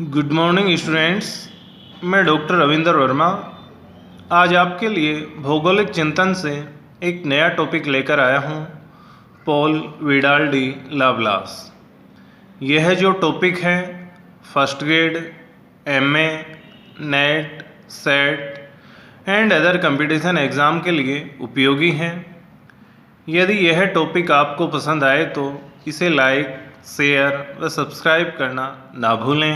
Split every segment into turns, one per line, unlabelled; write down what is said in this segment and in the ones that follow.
Good morning students. मैं doctor Ravinder Verma आज आपके लिए भौगोलिक चिंतन से एक नया टॉपिक लेकर आया हूँ, पॉल विडाल डी लाप्लास। यह जो टॉपिक है first grade, MA, net, set and other competition exam के लिए उपयोगी है। यदि यह टॉपिक आपको पसंद आए तो इसे लाइक, शेयर व सब्सक्राइब करना ना भूलें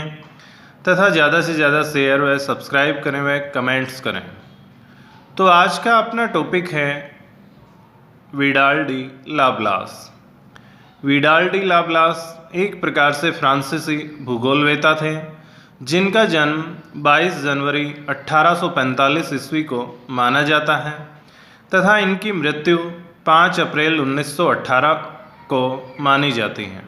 तथा ज़्यादा से ज़्यादा शेयर व सब्सक्राइब करें व कमेंट्स करें। तो आज का अपना टॉपिक है Vidal de Laplace. Vidal de Laplace एक प्रकार से फ्रांसीसी भूगोलवेता थे जिनका जन्म 22 जनवरी 1845 ईस्वी को माना जाता है तथा इनकी मृत्यु 5 अप्रैल 1918 को मानी जाती है।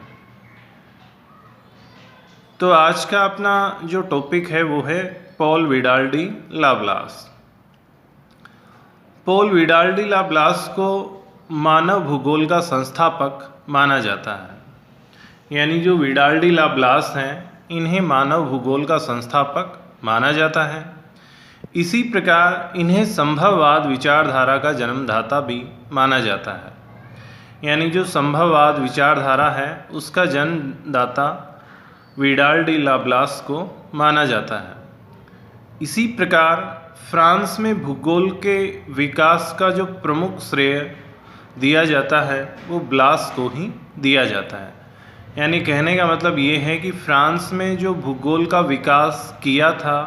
तो आज का अपना जो टॉपिक है वो है Paul Vidal de Laplace. Paul Vidal de Laplace को मानव भूगोल का संस्थापक माना जाता है। यानी जो विडाल डी लाप्लास हैं इन्हें मानव भूगोल का संस्थापक माना जाता है। इसी प्रकार इन्हें संभववाद विचारधारा का जन्मदाता भी माना जाता है। यानी जो संभववाद विचारधारा है उसका जन्मदाता विडाल डी लाप्लास को माना जाता है। इसी प्रकार फ्रांस में भूगोल के विकास का जो प्रमुख श्रेय दिया जाता है वो ब्लास को ही दिया जाता है। यानी कहने का मतलब ये है कि फ्रांस में जो भूगोल का विकास किया था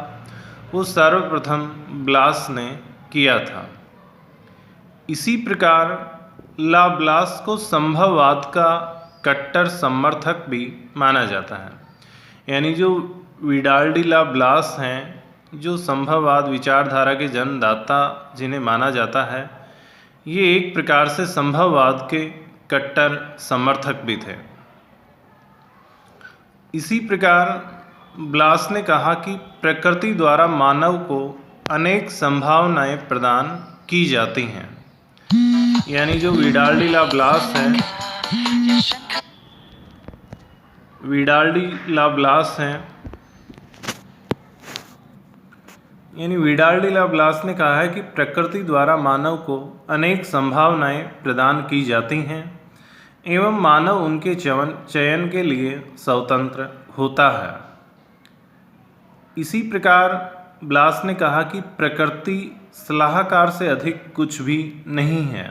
वो सर्वप्रथम ब्लास ने किया था। इसी प्रकार लाप्लास को संभववाद का कट्टर समर्थक भी माना जाता है। यानी जो विडाल डी लाप्लास हैं, जो संभववाद विचारधारा के जन्मदाता जिन्हें माना जाता है, ये एक प्रकार से संभववाद के कट्टर समर्थक भी थे। इसी प्रकार ब्लास ने कहा कि प्रकृति द्वारा मानव को अनेक संभावनाएं प्रदान की जाती हैं। यानी जो विडाल डी लाप्लास हैं, यानी विडाल डी लाप्लास ने कहा है कि प्रकृति द्वारा मानव को अनेक संभावनाएं प्रदान की जाती हैं एवं मानव उनके चयन के लिए स्वतंत्र होता है। इसी प्रकार ब्लास ने कहा कि प्रकृति सलाहकार से अधिक कुछ भी नहीं है।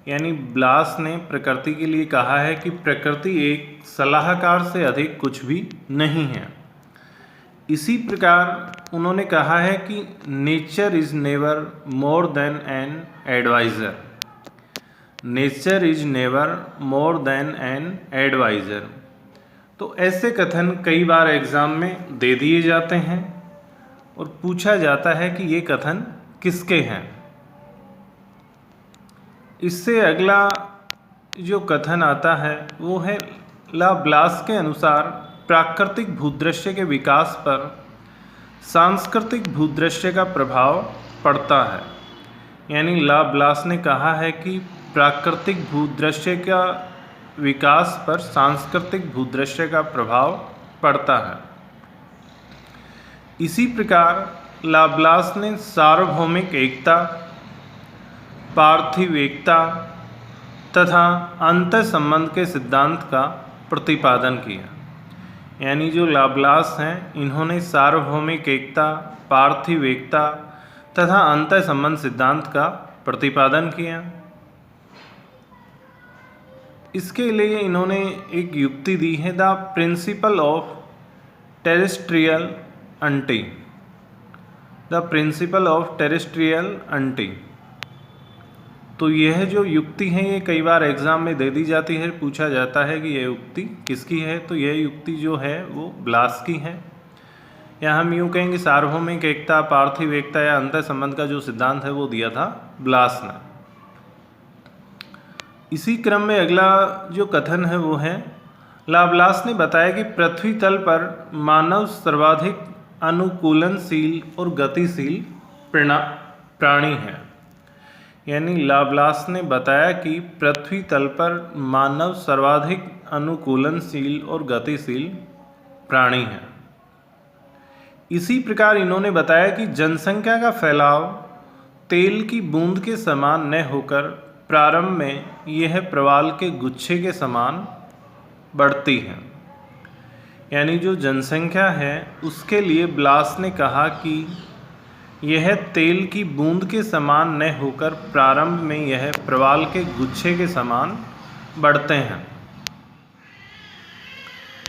यानी ब्लास ने प्रकृति के लिए कहा है कि प्रकृति एक सलाहकार से अधिक कुछ भी नहीं है। इसी प्रकार उन्होंने कहा है कि nature is never more than an adviser. Nature is never more than an adviser. तो ऐसे कथन कई बार एग्ज़ाम में दे दिए जाते हैं और पूछा जाता है कि ये कथन किसके हैं। इससे अगला जो कथन आता है वो है लाप्लास के अनुसार प्राकृतिक भूदृश्य के विकास पर सांस्कृतिक भूदृश्य का प्रभाव पड़ता है। यानी लाप्लास ने कहा है कि प्राकृतिक भूदृश्य का विकास पर सांस्कृतिक भूदृश्य का प्रभाव पड़ता है। इसी प्रकार लाप्लास ने सार्वभौमिक एकता, पार्थिव एकता तथा अंतर संबंध के सिद्धांत का प्रतिपादन किया। यानी जो लाप्लास हैं इन्होंने सार्वभौमिक एकता, पार्थिव एकता तथा अंतर संबंध सिद्धांत का प्रतिपादन किया। इसके लिए इन्होंने एक युक्ति दी है, the principle of terrestrial aunty. The principle of terrestrial aunty. तो यह जो युक्ति है ये कई बार एग्ज़ाम में दे दी जाती है, पूछा जाता है कि यह युक्ति किसकी है। तो यह युक्ति जो है वो ब्लास की है। या हम यूँ कहेंगे सार्वभौमिक एकता, पार्थिव एकता या अंतर संबंध का जो सिद्धांत है वो दिया था ब्लास ने। इसी क्रम में अगला जो कथन है वो है, लाप्लास ने बताया कि पृथ्वी तल पर मानव सर्वाधिक अनुकूलनशील और गतिशील प्राणी है। यानी लाप्लास ने बताया कि पृथ्वी तल पर मानव सर्वाधिक अनुकूलनशील और गतिशील प्राणी है। इसी प्रकार इन्होंने बताया कि जनसंख्या का फैलाव तेल की बूंद के समान न होकर प्रारंभ में यह प्रवाल के गुच्छे के समान बढ़ती है। यानी जो जनसंख्या है उसके लिए ब्लास ने कहा कि यह तेल की बूंद के समान न होकर प्रारंभ में यह प्रवाल के गुच्छे के समान बढ़ते हैं।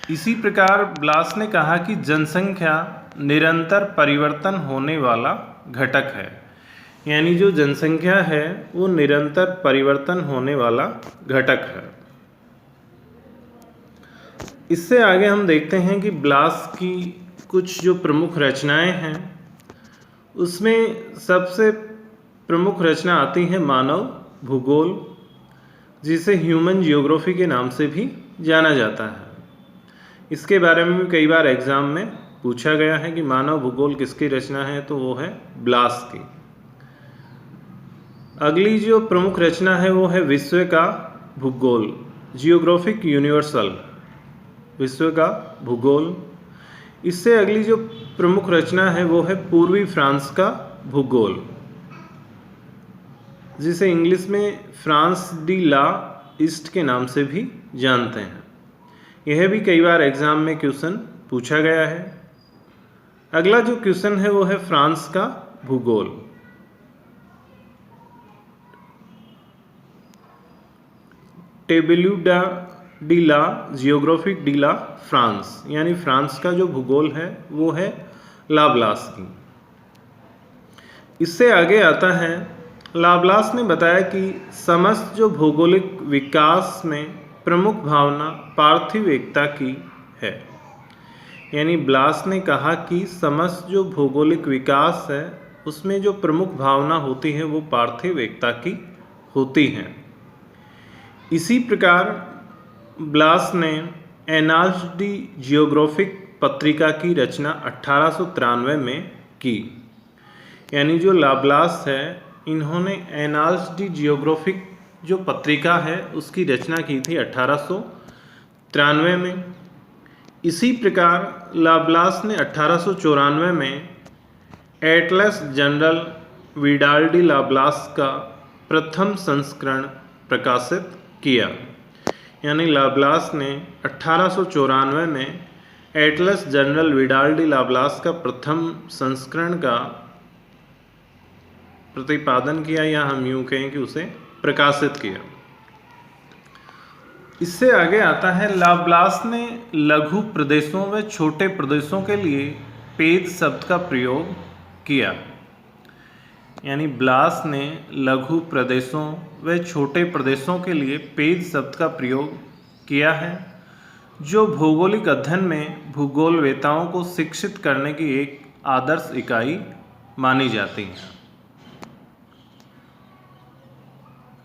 इसी प्रकार ब्लास ने कहा कि जनसंख्या निरंतर परिवर्तन होने वाला घटक है। यानी जो जनसंख्या है वो निरंतर परिवर्तन होने वाला घटक है। इससे आगे हम देखते हैं कि ब्लास की कुछ जो प्रमुख रचनाएं हैं उसमें सबसे प्रमुख रचना आती है मानव भूगोल, जिसे ह्यूमन जियोग्राफी के नाम से भी जाना जाता है। इसके बारे में भी कई बार एग्जाम में पूछा गया है कि मानव भूगोल किसकी रचना है, तो वो है ब्लास की। अगली जो प्रमुख रचना है वो है विश्व का भूगोल, जियोग्राफिक यूनिवर्सल, विश्व का भूगोल। इससे अगली जो प्रमुख रचना है वो है पूर्वी फ्रांस का भूगोल, जिसे इंग्लिश में फ्रांस डी ला ईस्ट के नाम से भी जानते हैं। यह भी कई बार एग्जाम में क्वेश्चन पूछा गया है। अगला जो क्वेश्चन है वो है फ्रांस का भूगोल। टेबल्यू डी ला जियोग्राफिक डी ला फ्रांस, यानी फ्रांस का जो भूगोल है वो है लाब्लास की। इससे आगे आता है लाब्लास ने बताया कि समस्त जो भौगोलिक विकास में प्रमुख भावना पार्थिव एकता की है। यानी ब्लास ने कहा कि समस्त जो भौगोलिक विकास है उसमें जो प्रमुख भावना होती है वो पार्थिव एकता की होती है। इसी प्रकार ब्लास ने एनाल्स डी जियोग्राफिक पत्रिका की रचना 1893 में की। यानी जो लाब्लास है इन्होंने एनाल्स डी जियोग्राफिक जो पत्रिका है उसकी रचना की थी 1893 में। इसी प्रकार लाब्लास ने 1894 में एटलस जनरल विडाल डी लाब्लास का प्रथम संस्करण प्रकाशित किया। यानी लाब्लास ने 1894 में एटलस जनरल विडाल डी लाब्लास का प्रथम संस्करण का प्रतिपादन किया, या हम यूँ कहें कि उसे प्रकाशित किया। इससे आगे आता है लाब्लास ने लघु प्रदेशों व छोटे प्रदेशों के लिए पेद शब्द का प्रयोग किया। यानी ब्लास ने लघु प्रदेशों व छोटे प्रदेशों के लिए पेद शब्द का प्रयोग किया है, जो भौगोलिक अध्ययन में भूगोलवेताओं को शिक्षित करने की एक आदर्श इकाई मानी जाती है।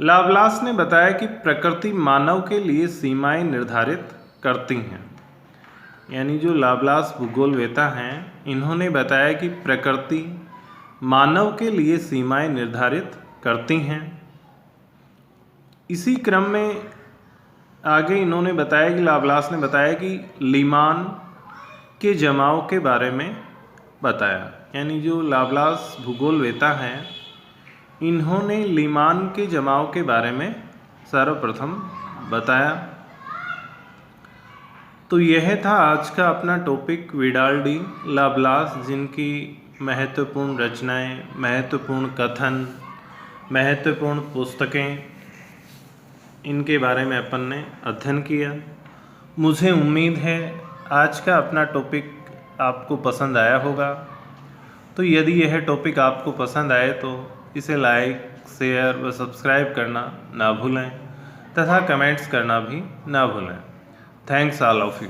लाब्लास ने बताया कि प्रकृति मानव के लिए सीमाएं निर्धारित करती हैं। यानी जो लाब्लास भूगोलवेता हैं इन्होंने बताया कि प्रकृति मानव के लिए सीमाएं निर्धारित करती हैं। इसी क्रम में आगे इन्होंने बताया कि लाब्लास ने बताया कि लीमान के जमाव के बारे में बताया। यानी जो लाब्लास भूगोलवेता हैं इन्होंने लीमान के जमाव के बारे में सर्वप्रथम बताया। तो यह था आज का अपना टॉपिक विडाल डी लाब्लास, जिनकी महत्वपूर्ण रचनाएं, महत्वपूर्ण कथन, महत्वपूर्ण पुस्तकें, इनके बारे में अपन ने अध्ययन किया। मुझे उम्मीद है आज का अपना टॉपिक आपको पसंद आया होगा। तो यदि यह टॉपिक आपको पसंद आए तो इसे लाइक, शेयर व सब्सक्राइब करना ना भूलें तथा कमेंट्स करना भी ना भूलें। Thanks all of you.